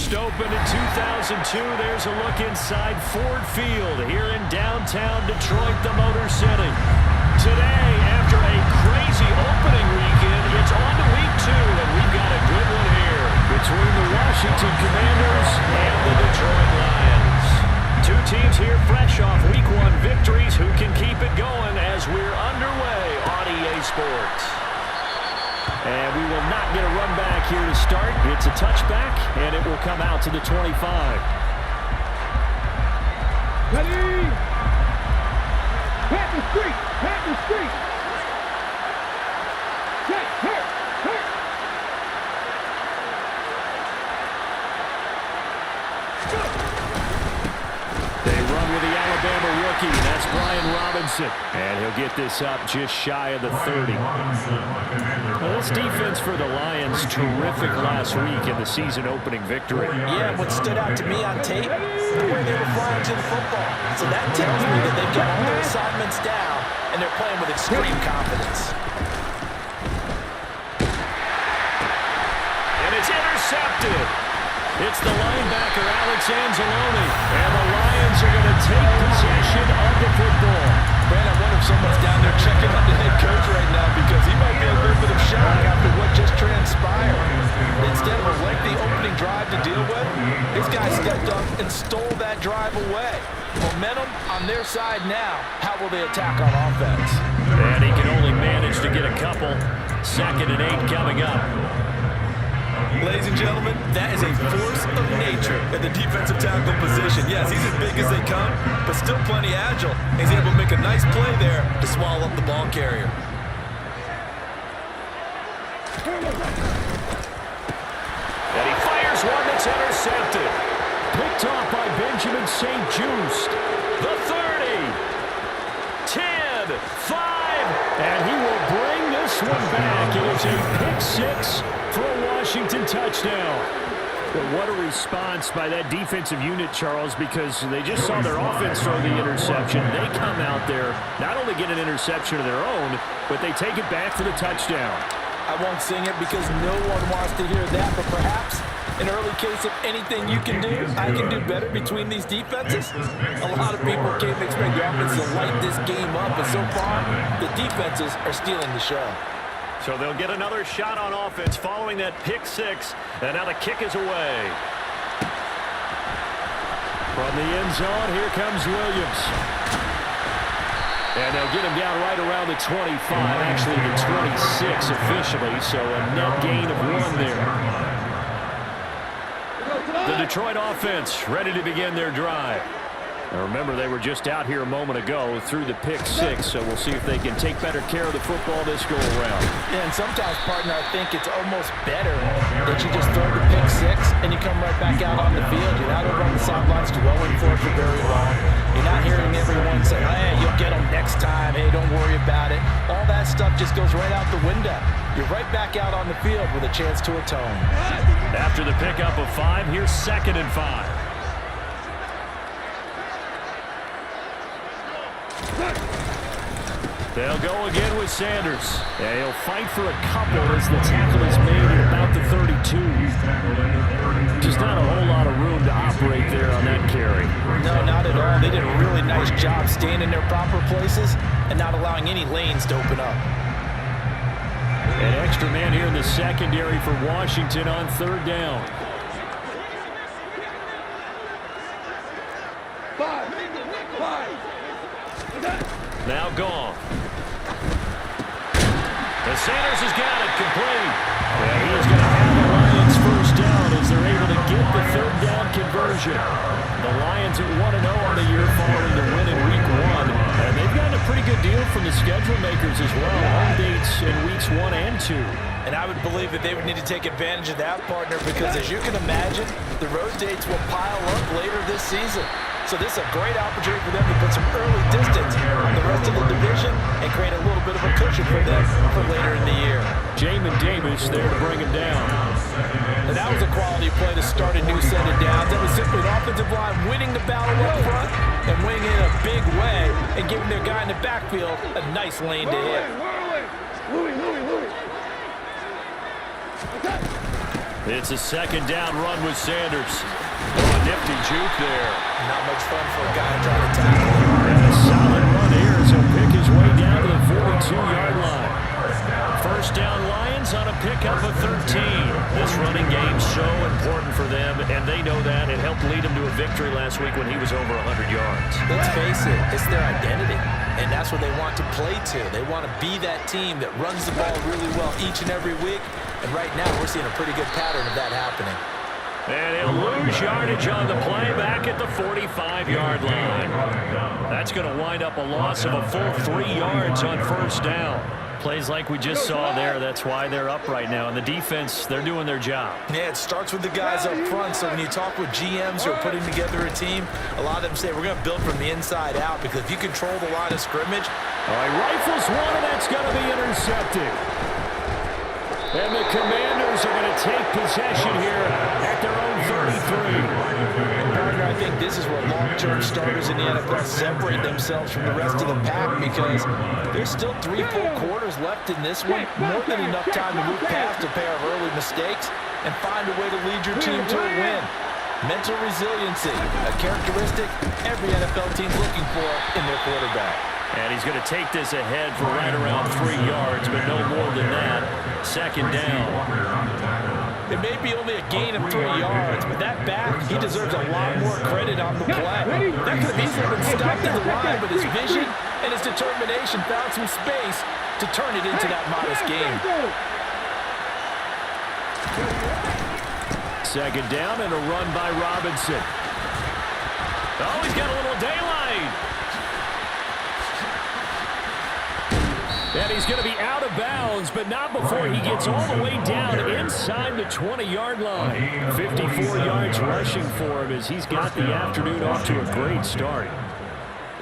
First opened in 2002. There's a look inside Ford Field here in downtown Detroit, the Motor City. Today, after a crazy opening weekend, it's on to week 2, and we've got a good one here between the Washington Commanders and the Detroit Lions. Two teams here fresh off week 1 victories who can keep it going as we're underway on EA Sports. And we will not get a run back here to start. It's a touchback, and it will come out to the 25. Ready? Pat the street! Pat the street! Check! Hurt! Hurt! They run with the Alabama rookie. That's Brian Robinson. And he'll get this up just shy of the 30. Well, this defense for the Lions, terrific last week in the season opening victory. Yeah, what stood out to me on tape, the way they were flying to the football. So that tells me that they've got all their assignments down, and they're playing with extreme confidence. And it's intercepted. It's the linebacker, Alex Anzalone. And the Lions are going to take possession of the football. Brandon, I wonder if someone's down there checking on the head coach right now because he might be a little bit of shock after what just transpired. Instead of a lengthy opening drive to deal with, this guy stepped up and stole that drive away. Momentum on their side now. How will they attack on offense? And he can only manage to get a couple. 2nd and 8 coming up. Ladies and gentlemen, that is a force of nature at the defensive tackle position. Yes, he's as big as they come, but still plenty agile. He's able to make a nice play there to swallow up the ball carrier. And he fires one that's intercepted. Picked off by Benjamin St. Just. The 30. 10. 5. And he will bring this one back. It is a pick 6 for a Washington touchdown. But what a response by that defensive unit, Charles, because they just saw their offense throw the interception. They come out there, not only get an interception of their own, but they take it back for the touchdown. I won't sing it because no one wants to hear that, but perhaps an early case of anything you can do, I can do better between these defenses. A lot of people came to expect the offense to light this game up, but so far, the defenses are stealing the show. So they'll get another shot on offense following that pick 6. And now the kick is away. From the end zone, here comes Williams. And they'll get him down right around the 25, actually the 26 officially, so a net gain of 1 there. The Detroit offense ready to begin their drive. Now remember, they were just out here a moment ago through the pick 6, so we'll see if they can take better care of the football this go-around. Yeah, and sometimes, partner, I think it's almost better that you just throw the pick 6 and you come right back out on the field. You're not over on the sidelines dwelling for it for very long. You're not hearing everyone say, hey, you'll get them next time. Hey, don't worry about it. All that stuff just goes right out the window. You're right back out on the field with a chance to atone. After the pickup of 5, here's 2nd and 5. They'll go again with Sanders. Yeah, he'll fight for a couple as the tackle is made at about the 32. Just not a whole lot of room to operate there on that carry. No, not at all. They did a really nice job staying in their proper places and not allowing any lanes to open up. An extra man here in the secondary for Washington on 3rd down. 5. Now gone. And Sanders has got it complete. And he is going to have the Lions first down as they're able to get the 3rd down conversion. The Lions at 1-0 on the year following the win in week 1. And they've gotten a pretty good deal from the schedule makers as well. Home dates in weeks 1 and 2. And I would believe that they would need to take advantage of that, partner, because as you can imagine, the road dates will pile up later this season. So this is a great opportunity for them to put some early distance on the rest of the division and create a little bit of a cushion for them for later in the year. Jamin Davis there to bring him down. And that was a quality play to start a new set of downs. That was simply an offensive line winning the battle up front and winning in a big way and giving their guy in the backfield a nice lane to hit. It's a second down run with Sanders. Oh, a nifty juke there. Not much fun for a guy trying to tackle him. And a solid run here as he'll pick his way down to the 42-yard line. First down Lions on a pickup of 13. This running game's so important for them, and they know that. It helped lead them to a victory last week when he was over 100 yards. Let's face it, it's their identity, and that's what they want to play to. They want to be that team that runs the ball really well each and every week, and right now we're seeing a pretty good pattern of that happening. And he'll lose yardage on the play back at the 45-yard line. That's going to wind up a loss of a full 3 yards on first down. Plays like we just saw there, that's why they're up right now. And the defense, they're doing their job. Yeah, it starts with the guys up front. So when you talk with GMs who are putting together a team, a lot of them say we're going to build from the inside out, because if you control the line of scrimmage. All right, rifles one, and that's going to be intercepted. And the Commanders are going to take possession here at their own 33. And partner, I think this is where long-term starters in the NFL separate themselves from the rest of the pack, because there's still 3 full quarters left in this one. More than enough time to move past a pair of early mistakes and find a way to lead your team to a win. Mental resiliency, a characteristic every NFL team's looking for in their quarterback. And he's going to take this ahead for right around 3 yards, but no more than that. Second down. It may be only a gain of 3 yards, but that back, he deserves a lot more credit on the play. That could have easily been stopped at the line, but his vision and his determination found some space to turn it into that modest gain. Second down and a run by Robinson. Oh, he's got a little daylight. And he's going to be out of bounds, but not before he gets all the way down inside the 20-yard line. 54 yards rushing for him as he's got the afternoon off to a great start.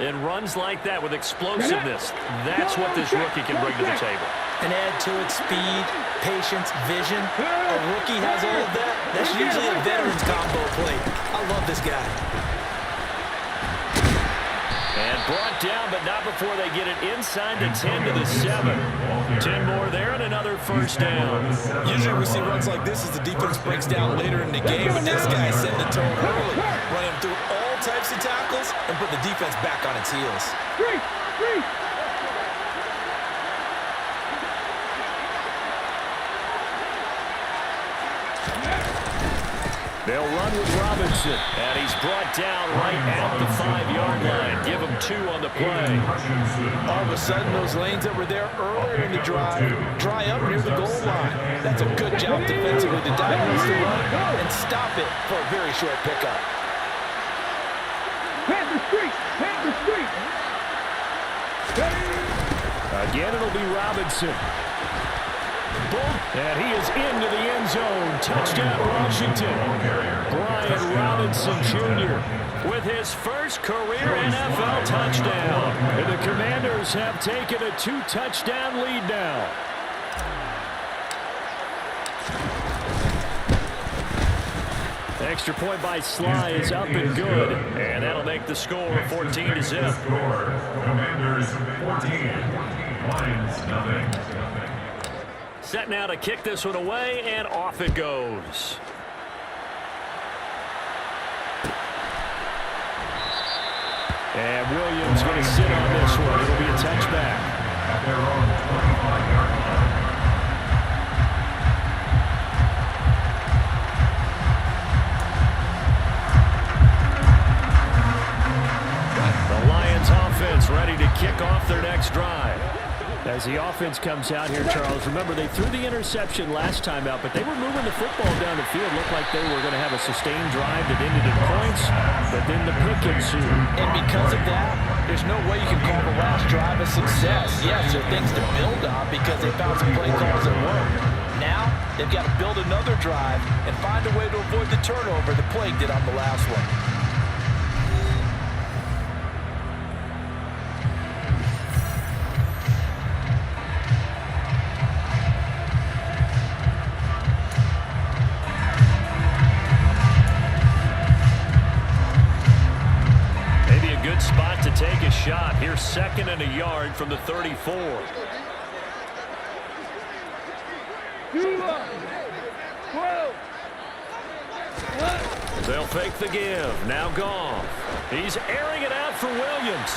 And runs like that with explosiveness, that's what this rookie can bring to the table. And add to it speed, patience, vision. A rookie has all of that. That's usually a veteran's combo play. I love this guy. And brought down, but not before they get it inside the 10 to the 7. 10 more there and another first down. Usually we see runs like this as the defense breaks down later in the game, but this guy set the tone early, running through all types of tackles and put the defense back on its heels. Three. They'll run with Robinson, and he's brought down right at the 5-yard line. Give him 2 on the play. All of a sudden, those lanes that were there earlier in the drive dry up near the goal line. That's a good job defensively to diagnose the run and stop it for a very short pickup. Panther Street. Again, it'll be Robinson. And he is into the end zone. Touchdown, Washington. Brian Robinson Jr. with his first career NFL touchdown. And the Commanders have taken a 2-touchdown lead now. Extra point by Sly is up and good. And that'll make the score 14-0. Commanders 14, Lions nothing. Set now to kick this one away, and off it goes. And Williams going to sit on this one. It'll be a touchback. At their own 25-yard line. The Lions offense ready to kick off their next drive. As the offense comes out here, Charles, remember they threw the interception last time out, but they were moving the football down the field. Looked like they were going to have a sustained drive that ended in points, but then the pick ensued. And because of that, there's no way you can call the last drive a success. Yes, there are things to build on because they found some play calls that work. Now, they've got to build another drive and find a way to avoid the turnover the plague did on the last one. Spot to take a shot. Here's 2nd and a yard from the 34. 12. They'll fake the give. Now Goff. He's airing it out for Williams.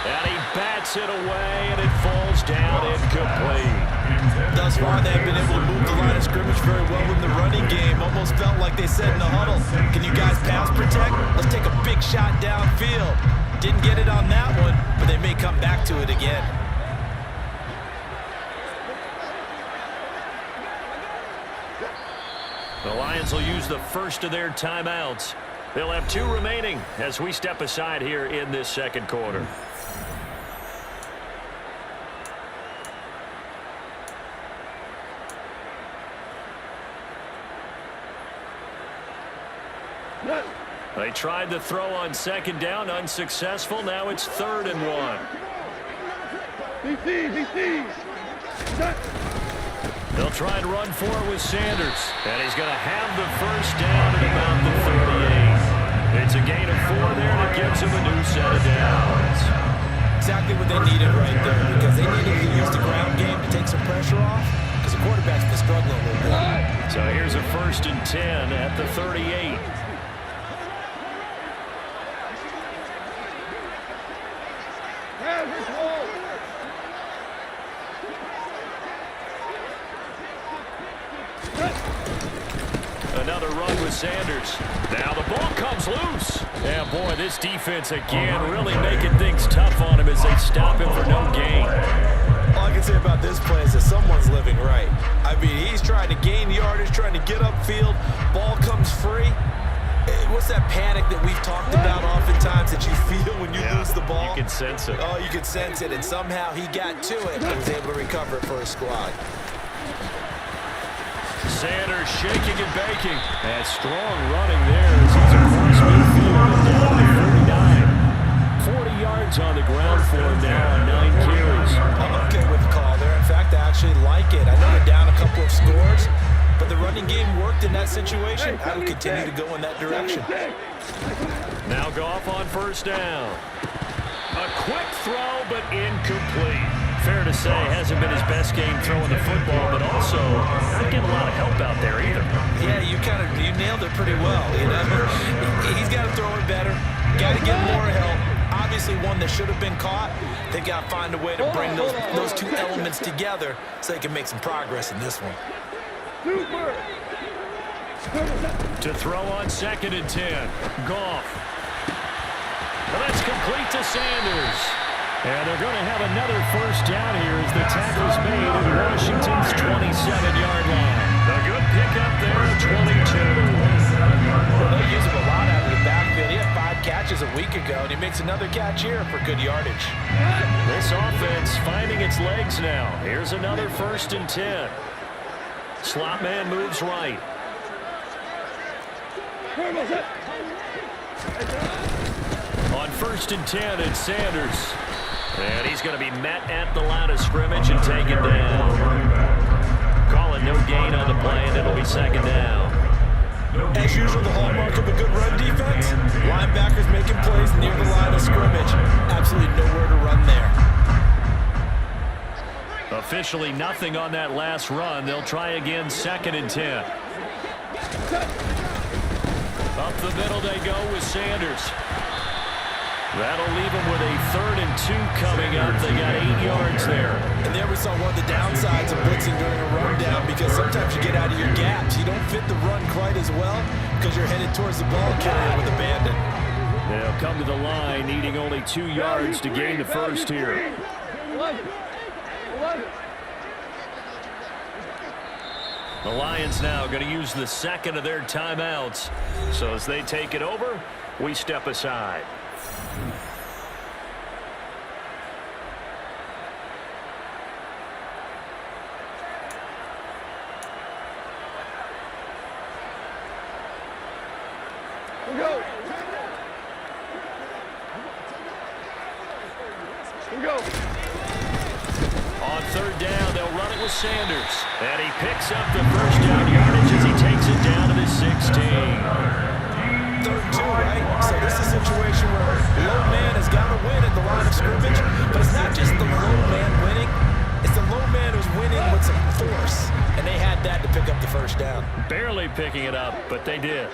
And he bats it away, and it falls down incomplete. Thus far, they've been able to move the line of scrimmage very well in the running game. Almost felt like they said in the huddle, can you guys pass protect? Let's take a big shot downfield. Didn't get it on that one, but they may come back to it again. The Lions will use the first of their timeouts. They'll have 2 remaining as we step aside here in this second quarter. They tried to throw on second down, unsuccessful. Now it's 3rd and 1. They'll try and run for it with Sanders. And he's going to have the first down at about the 38. It's a gain of 4 there, and it gives him a new set of downs. Exactly what they needed right there, because they needed to use the ground game to take some pressure off, because the quarterback's been struggling a little bit. So here's a 1st and 10 at the 38. Another run with Sanders. Now the ball comes loose. Yeah, boy, this defense again really making things tough on him as they stop him for no gain. All I can say about this play is that someone's living right. I mean, he's trying to gain yardage, trying to get upfield. Ball comes free. What's that panic that we've talked about oftentimes that you feel when you lose the ball? You can sense it. Oh, you can sense it, and somehow he got to it and was able to recover it for his squad. Sanders shaking and baking. And strong running there as he's across midfield and down to 39. 40 yards on the ground for him now on 9 carries. I'm okay with the call there. In fact, I actually like it. I know they're down a couple of scores, but the running game worked in that situation. I would continue to go in that direction. Now Goff on 1st down. A quick throw, but incomplete. Fair to say, hasn't been his best game throwing the football, but also not getting a lot of help out there either. Yeah, you nailed it pretty well. You know, he's got to throw it better. Got to get more help. Obviously, one that should have been caught. They got to find a way to bring those 2 elements together so they can make some progress in this one. To throw on 2nd and 10. Goff. Well, that's complete to Sanders. And they're going to have another 1st down here as the tackle's made at Washington's 27-yard line. A good pickup there at 22. Well, they use him a lot out of the backfield. He had 5 catches a week ago, and he makes another catch here for good yardage. This offense finding its legs now. Here's another 1st and 10. Slot man moves right. On 1st and 10, it's Sanders. And he's going to be met at the line of scrimmage and taken down. Calling no gain on the play, and it'll be 2nd down. As usual, the hallmark of a good run defense, linebackers making plays near the line of scrimmage. Absolutely nowhere to run there. Officially nothing on that last run. They'll try again, 2nd and 10. Up the middle they go with Sanders. That'll leave them with a 3rd and 2 coming up. They got 8 yards there. And there we saw one of the downsides of blitzing during a rundown, because sometimes you get out of your gaps. You don't fit the run quite as well because you're headed towards the ball carrier with abandon. They'll come to the line needing only 2 yards to gain the 1st here. 11. The Lions now going to use the 2nd of their timeouts. So as they take it over, we step aside. Go. On 3rd down, they'll run it with Sanders. And he picks up the 1st down yardage as he takes it down to the 16. 3rd and 2, right? So this is a situation where the low man has got to win at the line of scrimmage, but it's not just the low man winning. It's the low man who's winning with some force, and they had that to pick up the 1st touchdown. Barely picking it up, but they did.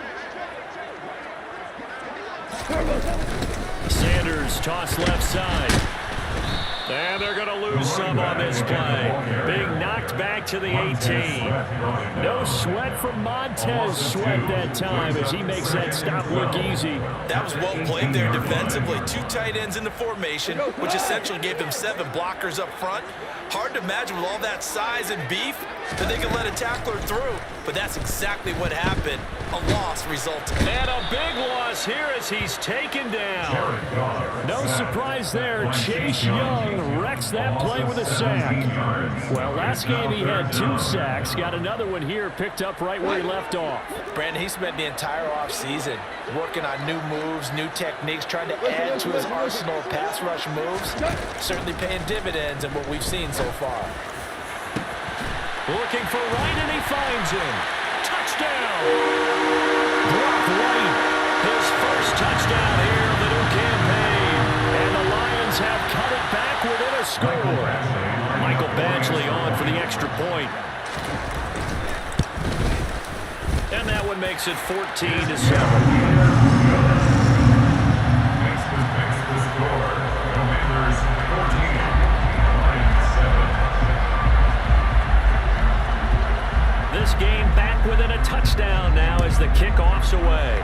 Sanders toss left side. And they're going to lose some on this play. Being knocked back to the 18. No sweat from Montez Sweat that time as he makes that stop look easy. That was well played there defensively. 2 tight ends in the formation, which essentially gave them 7 blockers up front. Hard to imagine with all that size and beef that they could let a tackler through. But that's exactly what happened. A loss resulted. And a big loss here as he's taken down. No surprise there. Chase Young wrecks that play with a sack. Well, last game he had 2 sacks. Got another one here picked up right where he left off. Brandon, he spent the entire offseason working on new moves, new techniques, trying to add to his arsenal of pass rush moves. Certainly paying dividends in what we've seen so far. Looking for Wright, and he finds him. Touchdown! Brock Wright, his first touchdown here of the new campaign. And the Lions have cut it back within a score. Michael Badgley on for the extra point. And that one makes it 14-7. Next the score. Commanders 14, Lions 7. This game back within a touchdown now as the kickoff's away.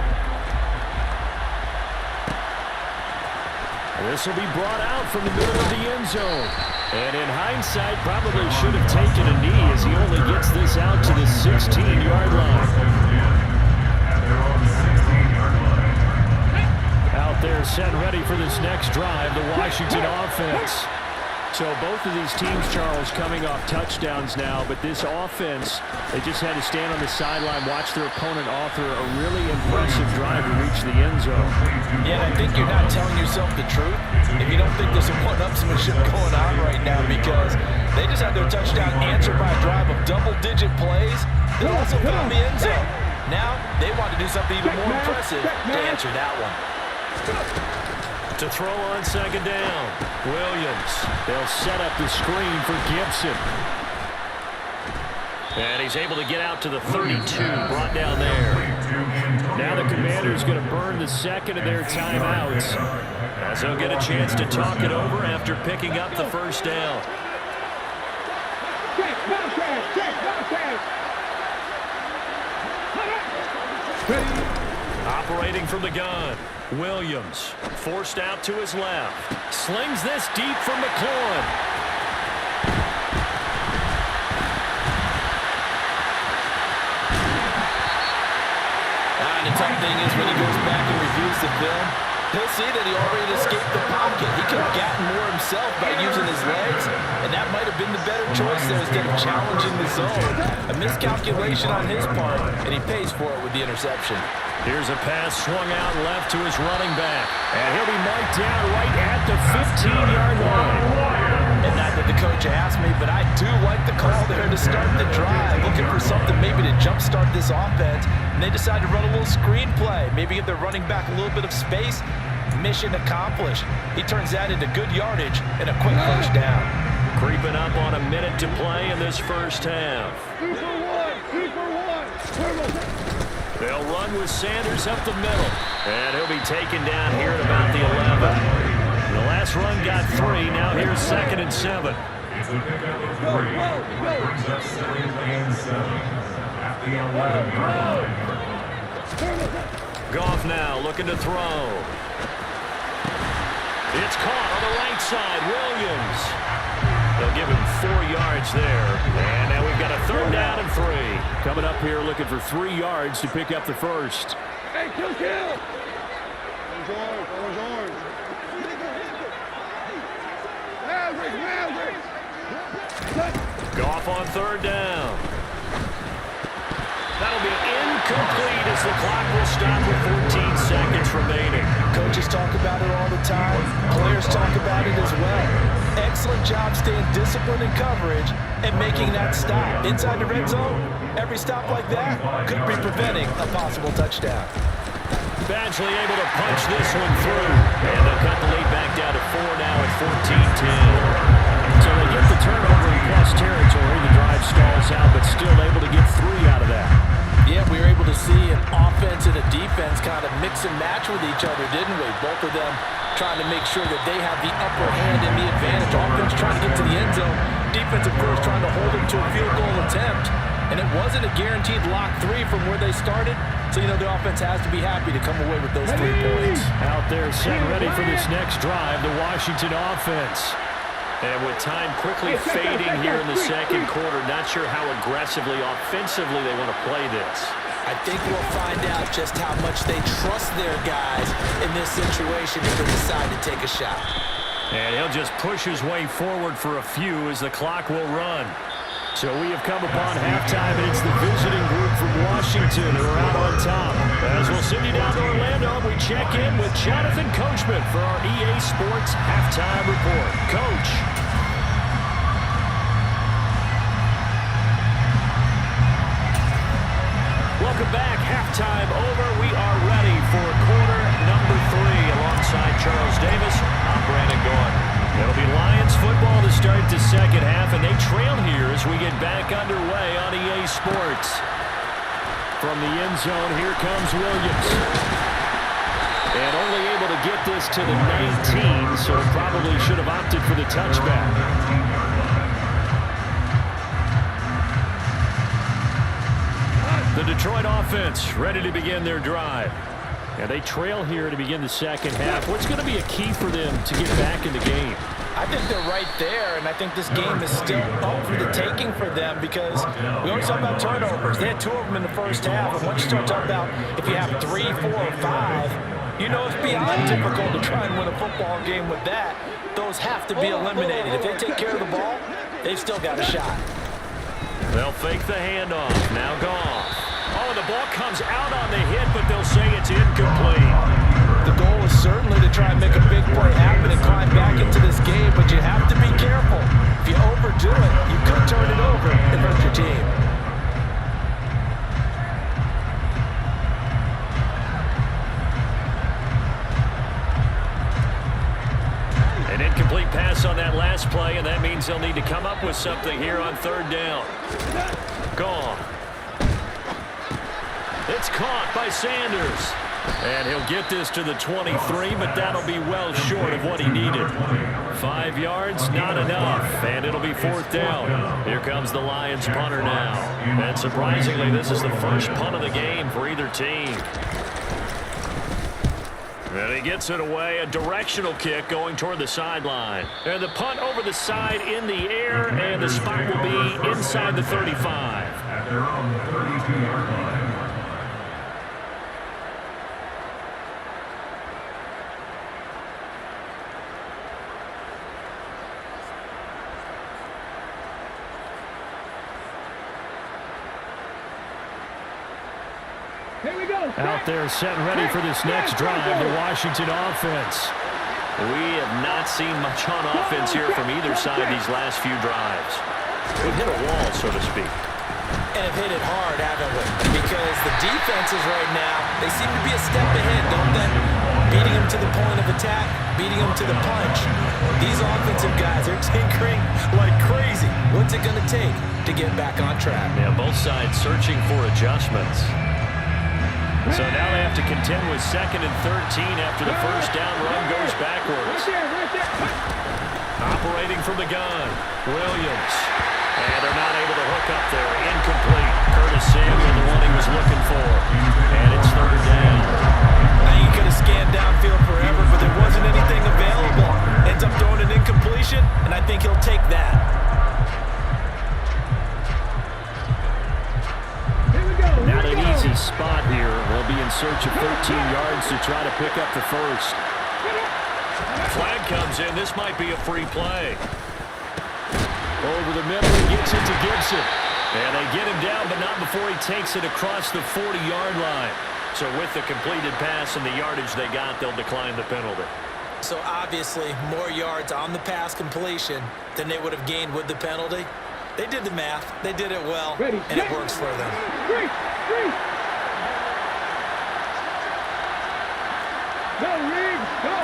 This will be brought out from the middle of the end zone. And in hindsight, probably should have taken a knee as he only gets this out to the 16-yard line. At their own 16-yard line. Out there set ready for this next drive, the Washington offense. So both of these teams, Charles, coming off touchdowns now, but this offense, they just had to stand on the sideline, watch their opponent author a really impressive drive to reach the end zone. Yeah, and I think you're not telling yourself the truth if you don't think there's some one-upsmanship going on right now, because they just had their touchdown answered by a drive of double-digit plays that also found the end zone. Now they want to do something even more impressive to answer that one. To throw on second down, Williams. They'll set up the screen for Gibson. And he's able to get out to the 32, brought down there. Now the Commanders going to burn the second of their timeouts, as they'll get a chance to talk it over after picking up the first down. Operating from the gun, Williams forced out to his left. Slings this deep from McLaurin. And the tough thing is when he goes back and reviews the film, he'll see that he already escaped the pocket. He could have gotten more himself by using his legs, and that might have been the better choice there instead of challenging the zone. A miscalculation on his part, and he pays for it with the interception. Here's a pass swung out left to his running back. And he'll be marked down right at the 15-yard line. And not that the coach asked me, but I do like the call there to start the drive. Looking for something maybe to jumpstart this offense. And they decide to run a little screen play. Maybe give their running back a little bit of space. Mission accomplished. He turns that into good yardage and a quick first down. Creeping up on a minute to play in this first half. 2 for 1. They'll run with Sanders up the middle. And he'll be taken down here at about the 11. The last run got 3. Now here's 2nd and 7. It's a pickup of 3. Brings up 2nd and 7. At the 11-yard line. Goff now looking to throw. It's caught on the right side. Williams. They'll give him 4 yards there. And now we've got a 3rd down and 3. Coming up here looking for 3 yards to pick up the first. Hey, kill! Orange. Goff on 3rd down. That'll be incomplete as the clock will stop with 14 seconds remaining. Coaches talk about it all the time. Players talk about it as well. Excellent job staying disciplined in coverage and making that stop. Inside the red zone, every stop like that could be preventing a possible touchdown. Badgley able to punch this one through. And they'll cut the lead back down to 4 now at 14-10. So they get the turnover in plus territory. The drive stalls out, but still able to get 3 out of that. defense kind of mix and match with each other, didn't we? Both of them trying to make sure that they have the upper hand and the advantage. Offense trying to get to the end zone. Defense, of course, trying to hold them to a field goal attempt. And it wasn't a guaranteed lock 3 from where they started. So, you know, the offense has to be happy to come away with those 3 points. Out there set ready for this next drive, the Washington offense. And with time quickly fading here in the second quarter, not sure how aggressively, offensively they want to play this. I think we'll find out just how much they trust their guys in this situation if they decide to take a shot. And he'll just push his way forward for a few as the clock will run. So we have come upon halftime, and it's the visiting group from Washington who are out on top. As we'll send you down to Orlando, we check in with Jonathan Coachman for our EA Sports Halftime Report. Coach. Welcome back. Halftime over. We are ready for quarter number 3. Alongside Charles Davis, I'm Brandon Gordon. It'll be Lions football to start the second half, and they trail here as we get back underway on EA Sports. From the end zone, here comes Williams. And only able to get this to the 19, so probably should have opted for the touchback. The Detroit offense ready to begin their drive. And they trail here to begin the second half. What's going to be a key for them to get back in the game? I think they're right there, and I think this game is still up for the taking for them because we always talk about turnovers. They had 2 of them in the first half, and once you start talking about if you have 3, 4, or 5, you know it's beyond difficult to try and win a football game with that. Those have to be eliminated. If they take care of the ball, they've still got a shot. They'll fake the handoff. Now Goff. Oh, the ball comes out on the hit, but they'll say it's incomplete. The goal is certainly to try and make a big play happen and climb back into this game, but you have to be careful. If you overdo it, you could turn it over and hurt your team. An incomplete pass on that last play, and that means they'll need to come up with something here on third down. Gone. It's caught by Sanders. And he'll get this to the 23, but that'll be well short of what he needed. 5 yards, not enough, and it'll be 4th down. Here comes the Lions punter now. And surprisingly, this is the first punt of the game for either team. And he gets it away, a directional kick going toward the sideline. And the punt over the side in the air, and the spot will be inside the 35. At their own 32-yard line. Out there set ready for this next drive, the Washington offense. We have not seen much on offense here from either side these last few drives. We've hit a wall, so to speak. And have hit it hard, haven't we? Because the defenses right now, they seem to be a step ahead, don't they? Beating them to the point of attack, beating them to the punch. These offensive guys are tinkering like crazy. What's it going to take to get back on track? Yeah, both sides searching for adjustments. So now they have to contend with 2nd and 13 after the first down run goes backwards. Operating from the gun, Williams. And they're not able to hook up there. Incomplete. Curtis Samuel, the one he was looking for. And it's 3rd down. Now you could have scanned downfield forever, but there wasn't anything available. Ends up throwing an incompletion, and I think he'll take that. Now they need his spot here. They'll be in search of 13 yards to try to pick up the first. Flag comes in. This might be a free play. Over the middle, he gets it to Gibson. And they get him down, but not before he takes it across the 40-yard line. So with the completed pass and the yardage they got, they'll decline the penalty. So obviously, more yards on the pass completion than they would have gained with the penalty. They did the math. They did it well, and it works for them. Go, Reed, go!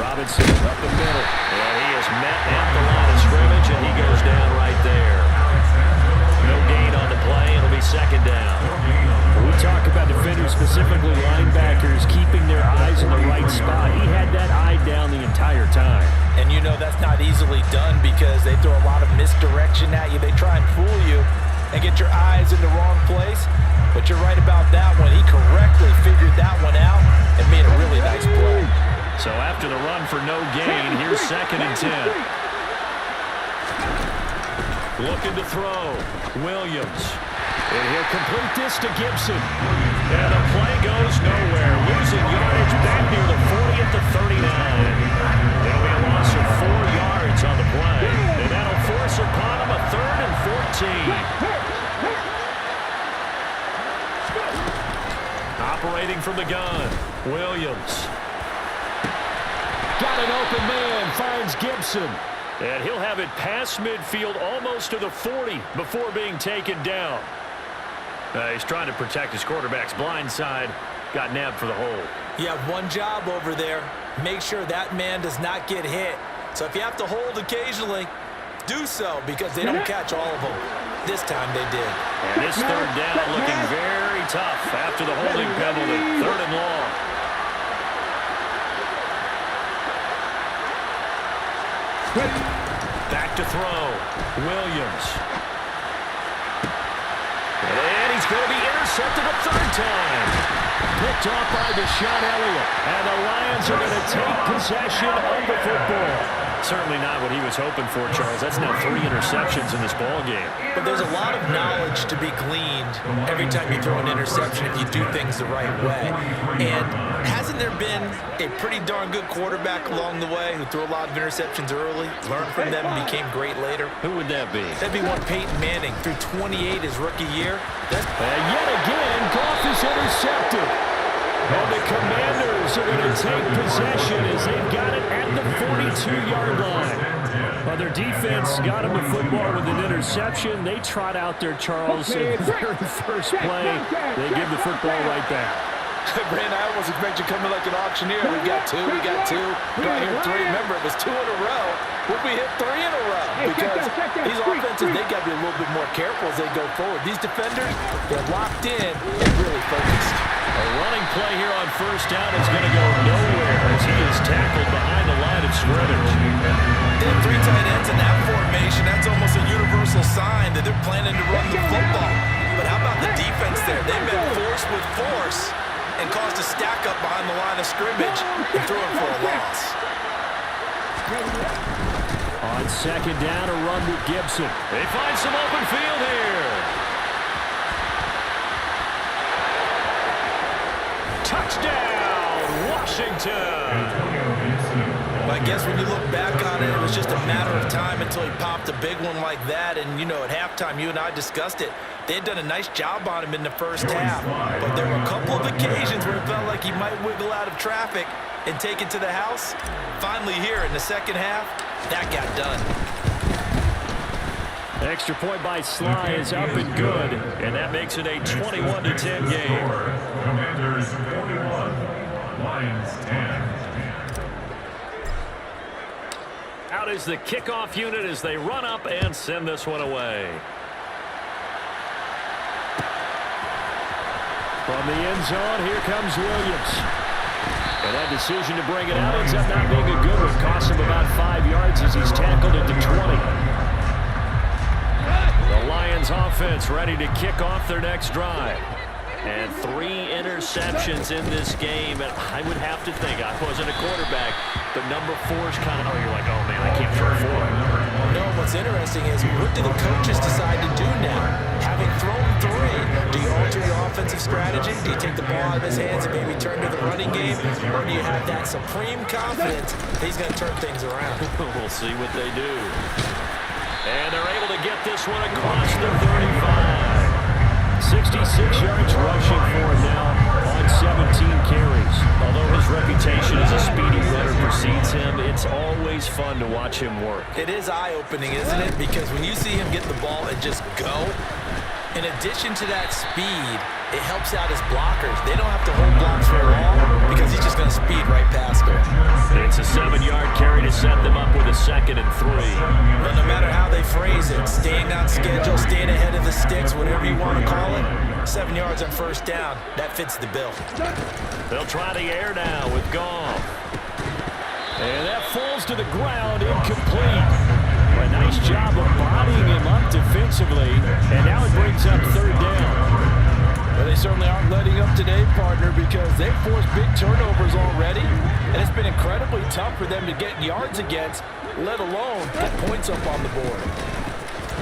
Robinson up the middle, and he is met at the line of scrimmage, and he goes down right there. No gain on the play, and It'll be second down. We talk about defenders, specifically linebackers, keeping their eyes in the right spot. He had that eye down the entire time. And you know that's not easily done because they throw a lot of misdirection at you. They try and fool you and get your eyes in the wrong place. But you're right about that one. He correctly figured that one out and made a really nice play. So after the run for no gain, here's second and 10. Looking to throw. Williams. And he'll complete this to Gibson. And the play goes nowhere. Losing yardage back near the 40 at the 39. It'll be a loss of 4 yards on the play. And that'll force upon him a 3rd and 14. Operating from the gun. Williams. Got an open man. Finds Gibson. And he'll have it past midfield almost to the 40 before being taken down. He's trying to protect his quarterback's blind side. Got nabbed for the hold. You have one job over there. Make sure that man does not get hit. So if you have to hold occasionally, do so because they don't catch all of them. This time they did. And this third down looking very tough after the holding penalty. 3rd and long. Back to throw. Williams. And he's going to be intercepted a 3rd time. Picked off by Deshaun Elliott. And the Lions are going to take possession of the football. Certainly not what he was hoping for, Charles. That's now 3 interceptions in this ball game. But there's a lot of knowledge to be gleaned every time you throw an interception if you do things the right way. And hasn't there been a pretty darn good quarterback along the way who threw a lot of interceptions early, learned from them, and became great later? Who would that be? That'd be one Peyton Manning. Through 28 his rookie year. And yet again, Goff is intercepted. And the Commanders are going to take possession as they've got it at the 42-yard line. Well, their defense got him the football with an interception. They trot out there, Charles, in the very first play. They give the football right back. Brandon, I almost expect you coming like an auctioneer. We got 2, we got 2. Got here 3. Remember, it was 2 in a row. Would we hit 3 in a row? Because these offenses, they got to be a little bit more careful as they go forward. These defenders, they're locked in and really focused. A running play here on 1st down is going to go nowhere as he is tackled behind the line of scrimmage. They have 3 tight ends in that formation. That's almost a universal sign that they're planning to run the football. But how about the defense there? They met force with force and caused a stack up behind the line of scrimmage and threw him for a loss. On 2nd down, a run with Gibson. They find some open field here. Touchdown, Washington. Well, I guess when you look back on it, it was just a matter of time until he popped a big one like that. And, you know, at halftime, you and I discussed it. They had done a nice job on him in the first half. But there were a couple of occasions where it felt like he might wiggle out of traffic and take it to the house. Finally here in the second half, that got done. Extra point by Sly is up and good, and that makes it a 21-10 game. Commanders 41, Lions 10. Out is the kickoff unit as they run up and send this one away. From the end zone, here comes Williams. And that decision to bring it out ends up not being a good one. Costs him about 5 yards as he's tackled at the 20. The Lions offense ready to kick off their next drive. And 3 interceptions in this game. And I would have to think, I wasn't a quarterback, but number 4 is kind of, you're like, oh man, I can't throw 4. No, what's interesting is what do the coaches decide to do now? Having thrown 3, do you alter your offensive strategy? Do you take the ball out of his hands and maybe turn to the running game? Or do you have that supreme confidence that he's going to turn things around? We'll see what they do. And they're able to get this one across the 35. 66 yards rushing for him now on 17 carries. Although his reputation as a speedy runner precedes him, it's always fun to watch him work. It is eye-opening, isn't it? Because when you see him get the ball and just go, in addition to that speed, it helps out his blockers. They don't have to hold blocks for long because he's just going to speed right past them. It's a 7-yard carry to set them up with a 2nd and 3. But no matter how they phrase it, staying on schedule, staying ahead of the sticks, whatever you want to call 7 yards on first down. That fits the bill. They'll try the air now with Goff. And that falls to the ground, incomplete. A nice job of bodying him up defensively, and now it brings up third down. Well, they certainly aren't letting up today, partner, because they've forced big turnovers already, and it's been incredibly tough for them to get yards against, let alone put points up on the board.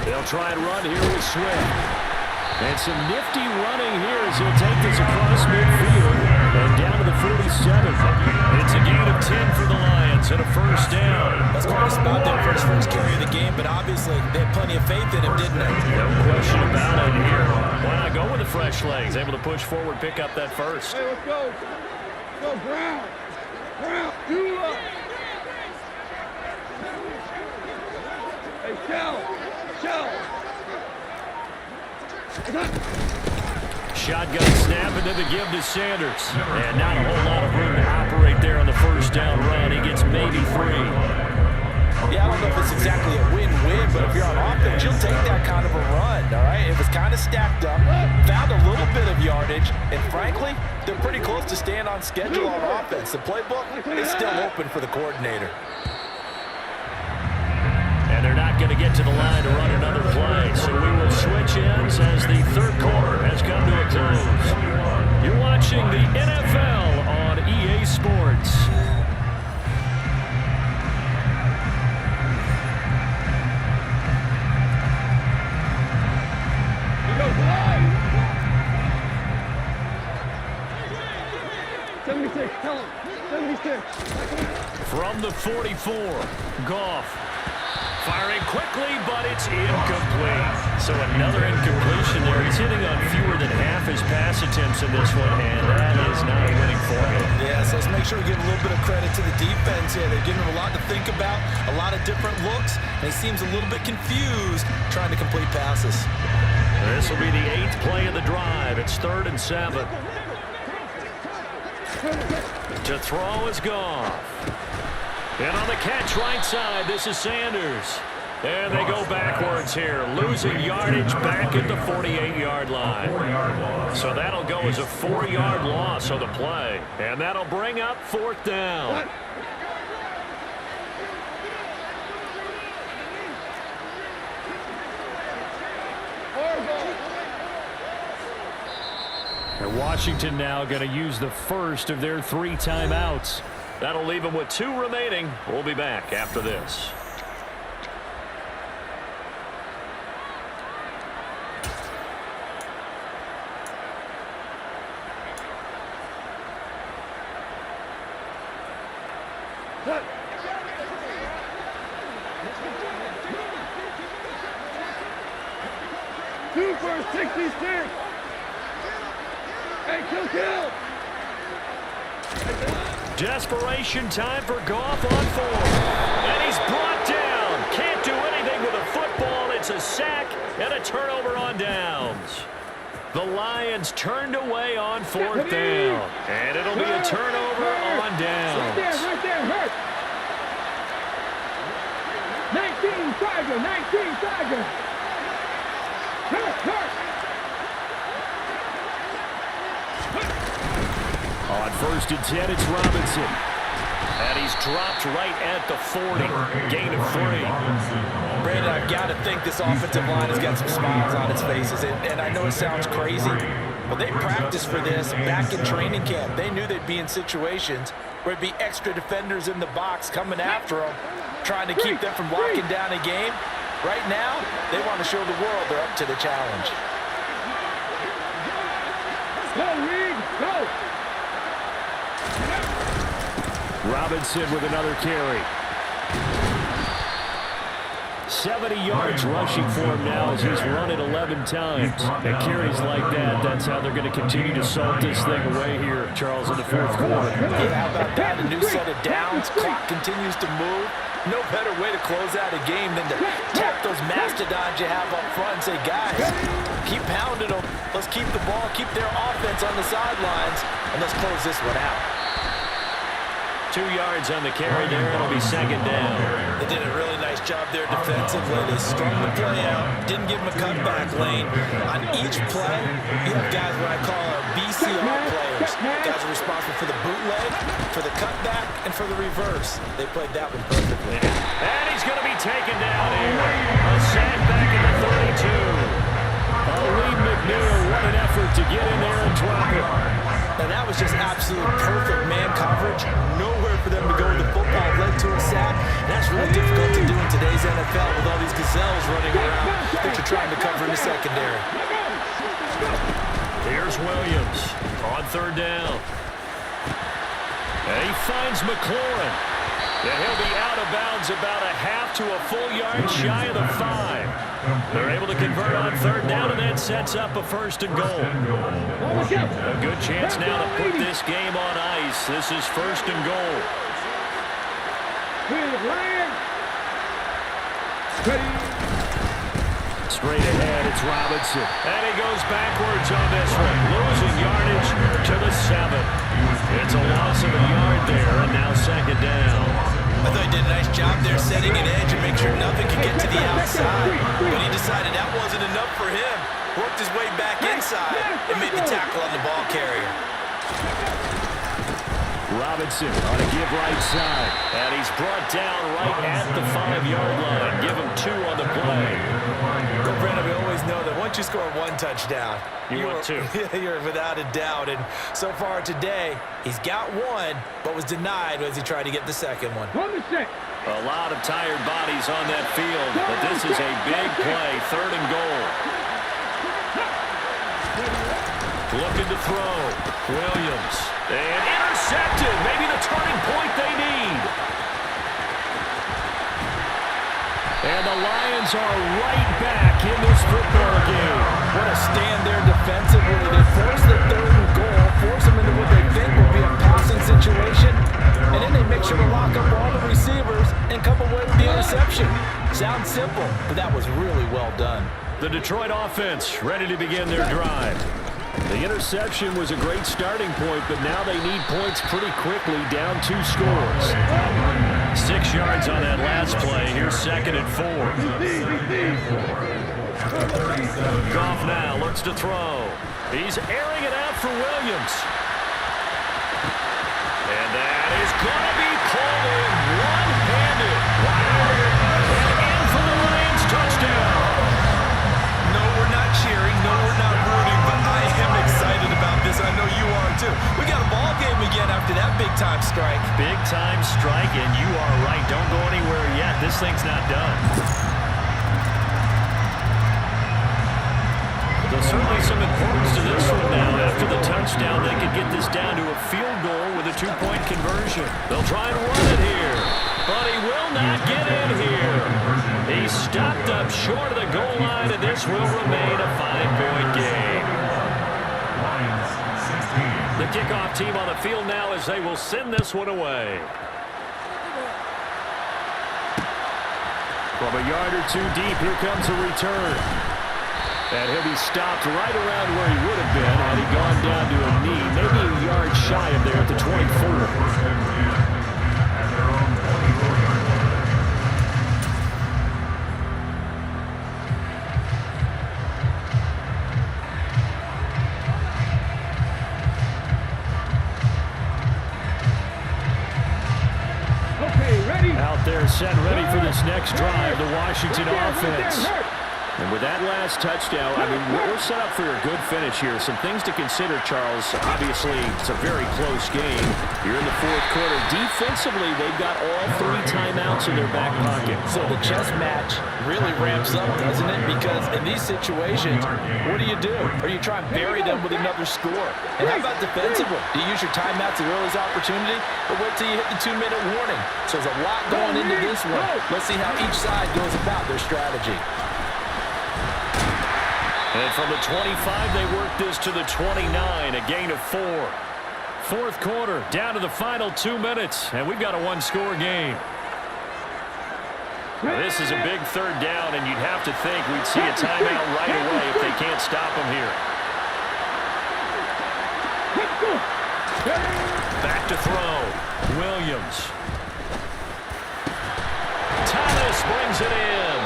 They'll try and run here with Swift. And some nifty running here as he'll take this across midfield and down to the 47. It's a gain of 10 for the Lions and a first down. That's quite a spot there for his first carry of the game, but obviously they had plenty of faith in him, didn't they? No question about it here. Why not go with the fresh legs? Able to push forward, pick up that first. Hey, let's go. Go, Brown. Brown, you up. Hey, Shell. Shotgun snap and then the give to Sanders. And not a whole lot of room to operate there on the first down run. He gets maybe 3. Yeah, I don't know if it's exactly a win-win, but if you're on offense, you'll take that kind of a run, all right? It was kind of stacked up, found a little bit of yardage, and frankly, they're pretty close to staying on schedule on offense. The playbook is still open for the coordinator. And they're not going to get to the line to run another play, so we will switch ends as the third quarter has come to a close. You're watching the NFL on EA Sports. From the 44, Goff. Firing quickly, but it's incomplete. So another incompletion there. He's hitting on fewer than half his pass attempts in this one, and that is not a winning formula. Yeah, so let's make sure we give a little bit of credit to the defense here. They're giving him a lot to think about, a lot of different looks, and he seems a little bit confused trying to complete passes. This will be the 8th play of the drive. It's 3rd and 7. To throw is Goff. And on the catch right side, this is Sanders. And they go backwards here, losing yardage back at the 48-yard line. So that'll go as a 4-yard loss on the play. And that'll bring up 4th down. And Washington now going to use the first of their 3 timeouts. That'll leave them with 2 remaining. We'll be back after this. What? 2 for 66. Hey, kill. Desperation time for Goff on 4th. And he's brought down. Can't do anything with a football. It's a sack and a turnover on downs. The Lions turned away on 4th down. And it'll be a turnover on downs. Right there, hurt. 19 Tiger. Hurt. On 1st and 10, it's Robinson. And he's dropped right at the 40. Gain of 3. Brandon, I've got to think this offensive line has got some smiles on its faces. And I know it sounds crazy, but they practiced for this back in training camp. They knew they'd be in situations where it'd be extra defenders in the box coming after them, trying to keep them from locking down a game. Right now, they want to show the world they're up to the challenge. Go, Reed, go! Robinson with another carry. 70 yards rushing for him now as he's run it 11 times. And carries like that, that's how they're going to continue to salt this thing away here, Charles, in the 4th quarter. Yeah, how about that? A new set of downs. Clock continues to move. No better way to close out a game than to tap those mastodons you have up front and say, guys, keep pounding them. Let's keep the ball, keep their offense on the sidelines, and let's close this one out. 2 yards on the carry there. It'll be second down. They did a really nice job there defensively. They strung the play out, didn't give them a cutback lane. On each play, you have guys what I call our BCR players. Guys are responsible for the bootleg, for the cutback, and for the reverse. They played that one perfectly. And he's going to be taken down here. A sack back at the 32. Lee McNeil, what an effort to get in there and drop it. And that was just absolute perfect man coverage. Nowhere for them to go with the football. Led to a sack. That's really difficult to do in today's NFL with all these gazelles running around that you're trying to cover in the secondary. Here's Williams on third down. And he finds McLaurin. And he'll be out of bounds about a half to a full yard shy of the 5. They're able to convert on third down, and that sets up a first and goal. A good chance now to put this game on ice. This is first and goal. Straight ahead, it's Robinson. And he goes backwards on this one. Losing yardage to the 7. It's a loss of a yard there, and now second down. I thought he did a nice job there setting an edge and make sure nothing could get to the outside. But he decided that wasn't enough for him. Worked his way back inside and made the tackle on the ball carrier. Robinson on a give right side. And he's brought down right at the 5-yard line. Give him 2 on the play. Well, Brandon, we always know that once you score 1 touchdown, you want 2. You're without a doubt. And so far today, he's got 1, but was denied as he tried to get the second one. A lot of tired bodies on that field, but this is a big play. Third and goal. Looking to throw. Williams. And intercepted. Maybe the turning point they need. And the Lions are right back in this football game. What a stand there defensively. They force the third and goal, force them into what they think will be a passing situation, and then they make sure to lock up all the receivers and come away with the interception. Sounds simple, but that was really well done. The Detroit offense ready to begin their drive. The interception was a great starting point, but now they need points pretty quickly, down 2 scores. 6 yards on that last play. Here's second and 4. Goff now looks to throw. He's airing it out for Williams. And that is going to be pulled in one-handed. Wow. And in for the Lions touchdown. No, we're not cheering. No, we're not rooting, but I am excited about this. I know you are too. We got a ball game again after that big-time strike. Big-time strike, and you are right. Don't go anywhere yet. This thing's not done. There's certainly some importance to this one now. After the touchdown, they could get this down to a field goal with a 2-point conversion. They'll try and run it here, but he will not get in here. He's stopped up short of the goal line, and this will remain a 5-point game. The kickoff team on the field now as they will send this one away. From a yard or 2 deep, here comes a return. And he'll be stopped right around where he would have been had he gone down to a knee, maybe a yard shy of there at the 24. Out there set ready for this next drive, the Washington offense. And with that last touchdown, I mean, we're set up for a good finish here. Some things to consider, Charles. Obviously, it's a very close game. You're in the 4th quarter. Defensively, they've got all 3 timeouts in their back pocket. So the chess match really ramps up, doesn't it? Because in these situations, what do? Or you try and bury them with another score? And how about defensively? Do you use your timeouts as early as opportunity, or wait till you hit the 2-minute warning? So there's a lot going into this one. Let's see how each side goes about their strategy. And from the 25, they work this to the 29, a gain of 4. 4th quarter, down to the final 2 minutes, and we've got a 1-score game. Now, this is a big 3rd down, and you'd have to think we'd see a timeout right away if they can't stop them here. Back to throw. Williams. Thomas brings it in.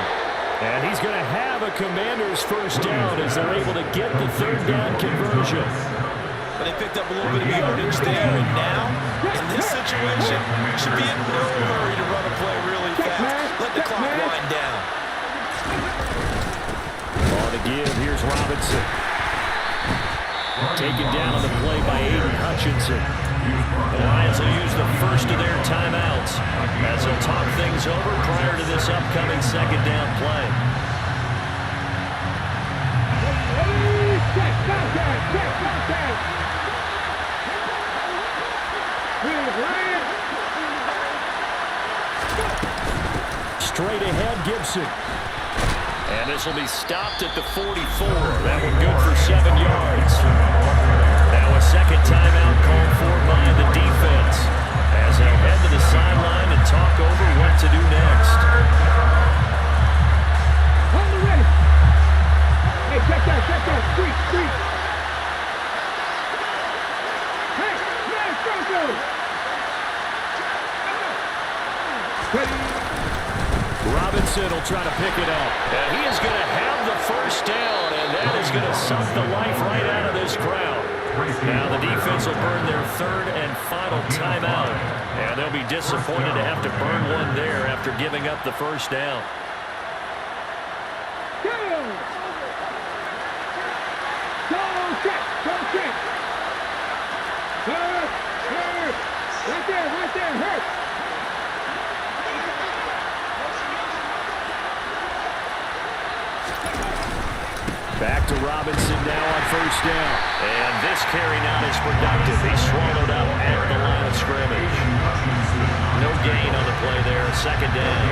And he's going to have a Commanders first down as they're able to get the third down conversion. But they picked up a little bit of yardage there, and now, in this situation, should be in no hurry to run a play really fast. Let the clock wind down. On the give, here's Robinson. Taken down on the play by Aiden Hutchinson. The Lions will use the first of their timeouts as they'll talk things over prior to this upcoming second down play. Straight ahead, Gibson. And this will be stopped at the 44. That one good for 7 yards. Now a second timeout called for by the defense as they'll head to the sideline and talk over what to do next. Hold it ready. Hey, check that. Street. Hey, man, Franco. Robinson will try to pick it up. And he is going to have the first down, and that is going to suck the life right out of this crowd. Now the defense will burn their third and final timeout. And they'll be disappointed to have to burn one there after giving up the first down. Right there, hurt. Back to Robinson now on first down. And this carry not as productive. He swallowed up at the line of scrimmage. No gain on the play there. Second down.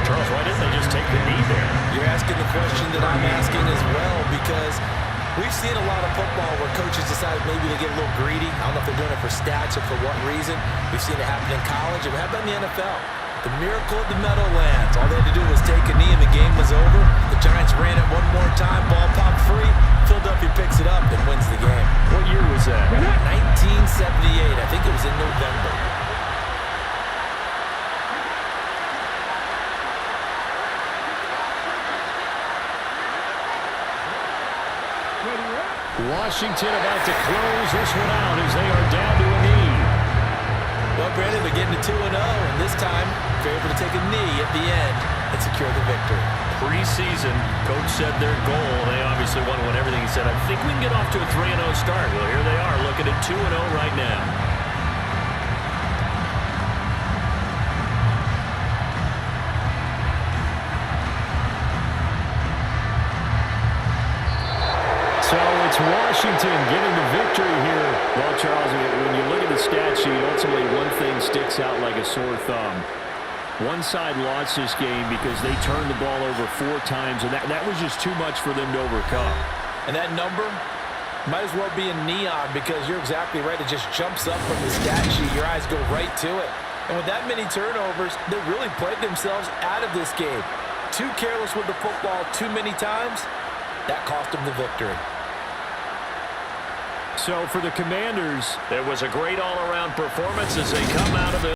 Charles, why didn't they just take the knee there? You're asking the question that I'm asking as well, because we've seen a lot of football where coaches decide maybe they get a little greedy. I don't know if they're doing it for stats or for what reason. We've seen it happen in college, and how about in the NFL? The miracle of the Meadowlands. All they had to do was take a knee and the game was over. The Giants ran it one more time. Ball popped free. Philadelphia picks it up and wins the game. What year was that? 1978. I think it was in November. Washington about to close this one out as they are down to a knee. Well, Brandon, they're getting to 2-0, and this time they're able to take a knee at the end and secure the victory. Preseason, coach said their goal, they obviously want to win everything. He said, I think we can get off to a 3-0 start. Well, here they are looking at 2-0 right now. So it's Washington getting the victory here. Well, Charles, when you look at the stat sheet, ultimately one thing sticks out like a sore thumb. One side lost this game because they turned the ball over 4 times, and that was just too much for them to overcome. And that number might as well be in neon, because you're exactly right. It just jumps up from the stat sheet. Your eyes go right to it. And with that many turnovers, they really played themselves out of this game. Too careless with the football too many times. That cost them the victory. So for the Commanders, it was a great all-around performance as they come out of it.